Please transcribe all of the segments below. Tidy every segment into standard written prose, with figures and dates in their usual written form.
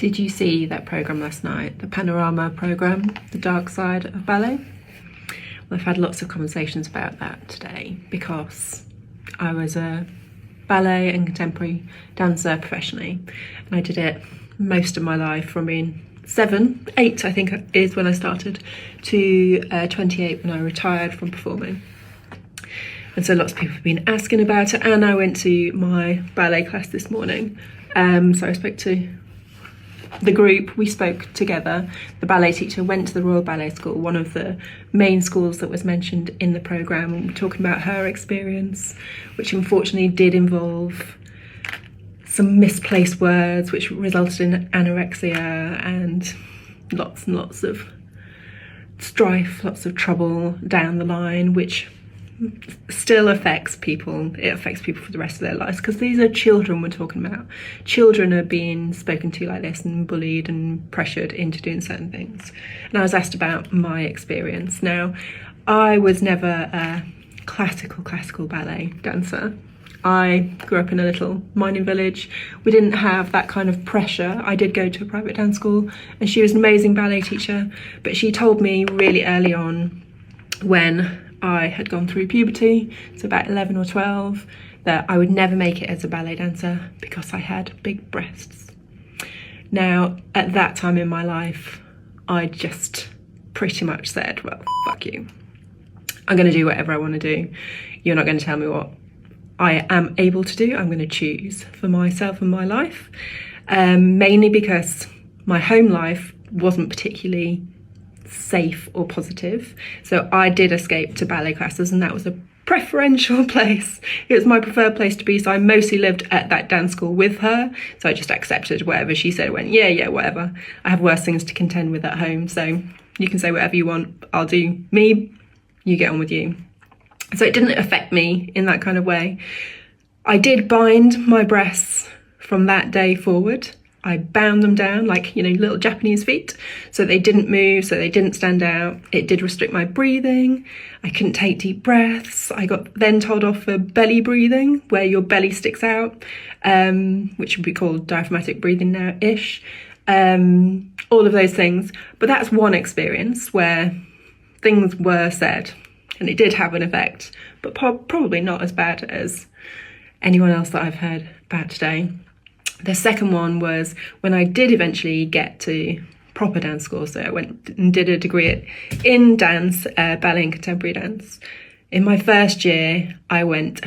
Did you see that programme last night, the Panorama programme, The Dark Side of Ballet? Well, I've had lots of conversations about that today because I was a ballet and contemporary dancer professionally, and I did it most of my life from being 8 I think is when I started, to 28 when I retired from performing. And so lots of people have been asking about it, and I went to my ballet class this morning. So I spoke to the group, we spoke together. The ballet teacher went to the Royal Ballet School, one of the main schools that was mentioned in the programme, and we're talking about her experience, which unfortunately did involve some misplaced words, which resulted in anorexia and lots of strife, lots of trouble down the line, which still affects people. It affects people for the rest of their lives, because these are children we're talking about. Children are being spoken to like this and bullied and pressured into doing certain things. And I was asked about my experience. Now, I was never a classical ballet dancer. I grew up in a little mining village. We didn't have that kind of pressure. I did go to a private dance school, and she was an amazing ballet teacher, but she told me really early on, when I had gone through puberty, so about 11 or 12, that I would never make it as a ballet dancer because I had big breasts. Now, at that time in my life, I just pretty much said, well, fuck you. I'm going to do whatever I want to do. You're not going to tell me what I am able to do. I'm going to choose for myself and my life, mainly because my home life wasn't particularly safe or positive. So I did escape to ballet classes, and that was a preferential place. It was my preferred place to be. So I mostly lived at that dance school with her. So I just accepted whatever she said, went, yeah, whatever. I have worse things to contend with at home. So you can say whatever you want. I'll do me. You get on with you. So it didn't affect me in that kind of way. I did bind my breasts from that day forward. I bound them down like, little Japanese feet, so they didn't move, so they didn't stand out. It did restrict my breathing. I couldn't take deep breaths. I got then told off for belly breathing, where your belly sticks out, which would be called diaphragmatic breathing now-ish. All of those things. But that's one experience where things were said, and it did have an effect, but probably not as bad as anyone else that I've heard about today. The second one was when I did eventually get to proper dance school. So I went and did a degree in dance, ballet and contemporary dance. In my first year, I went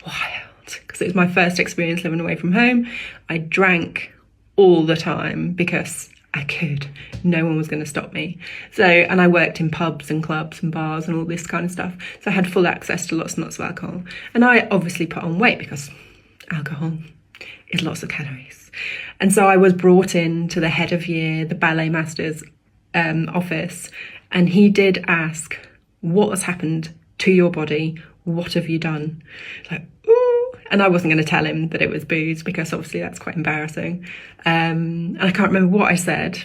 wild because it was my first experience living away from home. I drank all the time because I could. No one was going to stop me. So, and I worked in pubs and clubs and bars and all this kind of stuff. So I had full access to lots and lots of alcohol. And I obviously put on weight because alcohol is lots of calories. And so I was brought in to the head of year, the ballet master's office, and he did ask, what has happened to your body? What have you done? Like, ooh. And I wasn't going to tell him that it was booze, because obviously that's quite embarrassing. And I can't remember what I said.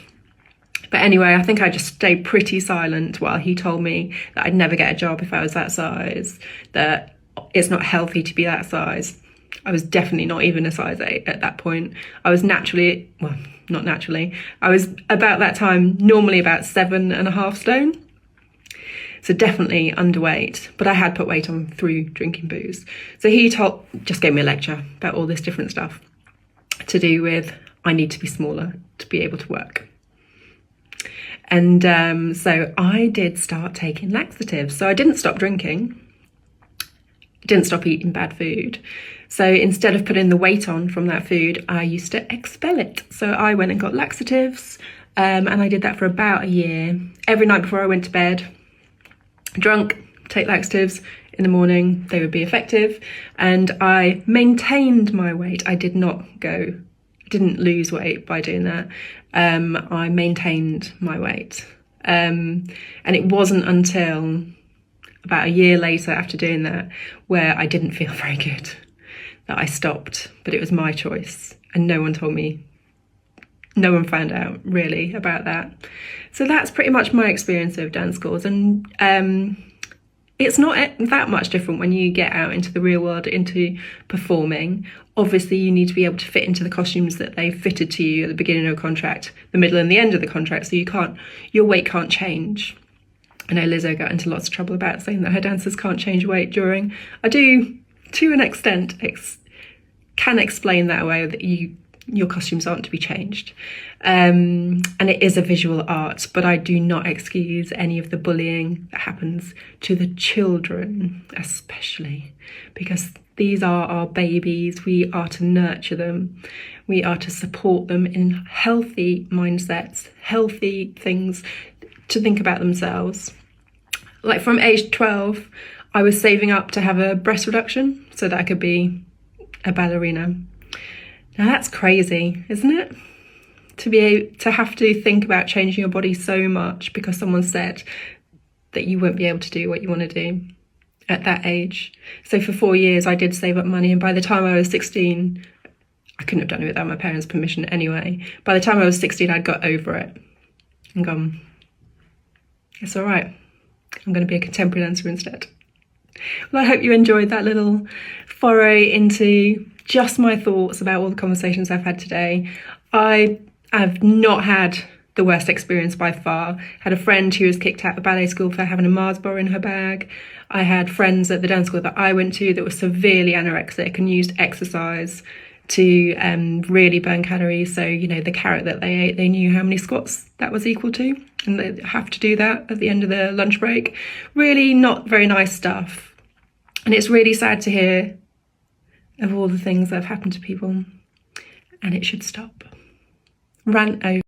But anyway, I think I just stayed pretty silent while he told me that I'd never get a job if I was that size, that it's not healthy to be that size. I was definitely not even a size 8 at that point. I was naturally, well, not naturally, I was about that time normally about 7.5 stone. So definitely underweight, but I had put weight on through drinking booze. So he just gave me a lecture about all this different stuff to do with, I need to be smaller to be able to work. And so I did start taking laxatives. So I didn't stop drinking, didn't stop eating bad food. So instead of putting the weight on from that food, I used to expel it. So I went and got laxatives, and I did that for about a year. Every night before I went to bed, drunk, take laxatives. In the morning, they would be effective. And I maintained my weight. I didn't lose weight by doing that. I maintained my weight. And it wasn't until about a year later after doing that where I didn't feel very good that I stopped. But it was my choice, and no one told me, no one found out really about that. So that's pretty much my experience of dance schools. And it's not that much different when you get out into the real world, into performing. Obviously, you need to be able to fit into the costumes that they've fitted to you at the beginning of a contract, the middle and the end of the contract, so your weight can't change. I know Lizzo got into lots of trouble about saying that her dancers can't change weight during. I do, to an extent, can explain that away, that your costumes aren't to be changed. And it is a visual art, but I do not excuse any of the bullying that happens to the children, especially, because these are our babies. We are to nurture them. We are to support them in healthy mindsets, healthy things to think about themselves. Like from age 12, I was saving up to have a breast reduction so that I could be a ballerina. Now that's crazy, isn't it? To have to think about changing your body so much because someone said that you won't be able to do what you want to do at that age. So for 4 years I did save up money, and by the time I was 16, I couldn't have done it without my parents' permission anyway. By the time I was 16, I'd got over it and gone, it's all right, I'm going to be a contemporary dancer instead. Well, I hope you enjoyed that little foray into just my thoughts about all the conversations I've had today. I have not had the worst experience by far. Had a friend who was kicked out of ballet school for having a Mars bar in her bag. I had friends at the dance school that I went to that were severely anorexic and used exercise to really burn calories. So, you know, the carrot that they ate, they knew how many squats that was equal to, and they have to do that at the end of the lunch break. Really not very nice stuff. And it's really sad to hear of all the things that have happened to people, and it should stop. Rant over.